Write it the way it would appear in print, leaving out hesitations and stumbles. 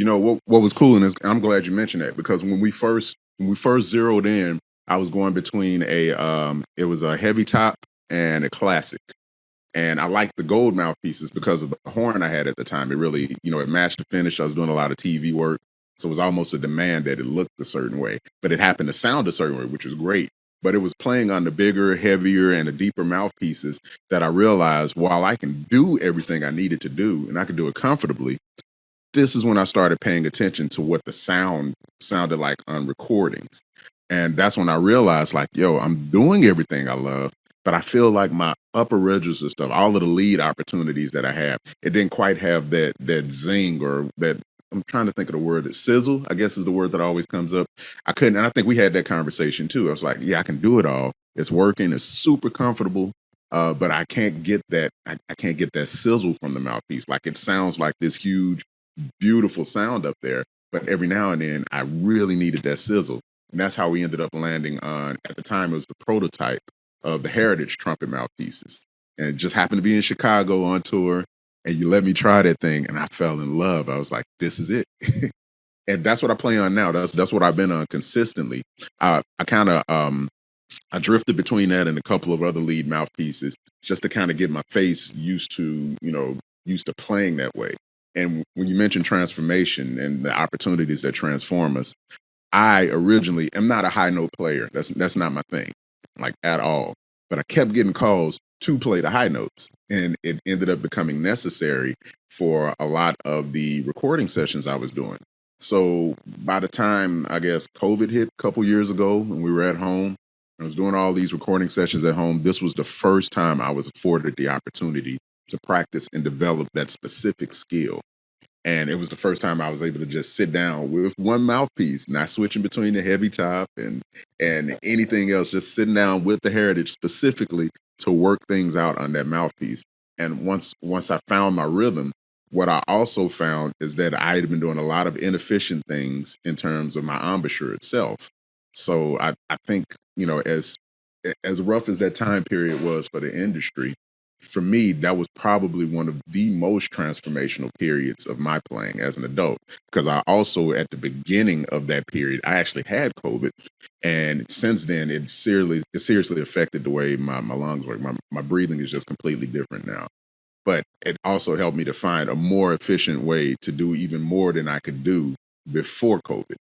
what was cool, and I'm glad you mentioned that because when we first zeroed in, I was going between it was a heavy top and a classic. And I liked the gold mouthpieces because of the horn I had at the time. It really, it matched the finish. I was doing a lot of TV work. So it was almost a demand that it looked a certain way, but it happened to sound a certain way, which was great. But it was playing on the bigger, heavier, and the deeper mouthpieces that I realized while I can do everything I needed to do and I could do it comfortably, this is when I started paying attention to what the sound sounded like on recordings. And that's when I realized, like, yo, I'm doing everything I love, but I feel like my upper register stuff, all of the lead opportunities that I have, it didn't quite have that zing or that. I'm trying to think of the word that sizzle, I guess is the word that always comes up. I couldn't, and I think we had that conversation too. I was like, yeah, I can do it all. It's working, it's super comfortable. But I can't get that, I can't get that sizzle from the mouthpiece. Like it sounds like this huge beautiful sound up there. But every now and then, I really needed that sizzle. And that's how we ended up landing on, at the time, it was the prototype of the Heritage trumpet mouthpieces. And it just happened to be in Chicago on tour. And you let me try that thing, and I fell in love. I was like, this is it. And that's what I play on now. That's what I've been on consistently. I kind of I drifted between that and a couple of other lead mouthpieces just to kind of get my face used to playing that way. And when you mention transformation and the opportunities that transform us, I originally am not a high note player. That's not my thing, like at all. But I kept getting calls to play the high notes, and it ended up becoming necessary for a lot of the recording sessions I was doing. So by the time I guess COVID hit a couple years ago, when we were at home, I was doing all these recording sessions at home. This was the first time I was afforded the opportunity to practice and develop that specific skill. And it was the first time I was able to just sit down with one mouthpiece, not switching between the heavy top and anything else, just sitting down with the Heritage specifically to work things out on that mouthpiece. And once I found my rhythm, what I also found is that I had been doing a lot of inefficient things in terms of my embouchure itself. So I think, as rough as that time period was for the industry, for me, that was probably one of the most transformational periods of my playing as an adult. Because I also, at the beginning of that period, I actually had COVID. And since then, it seriously affected the way my lungs work. My breathing is just completely different now. But it also helped me to find a more efficient way to do even more than I could do before COVID.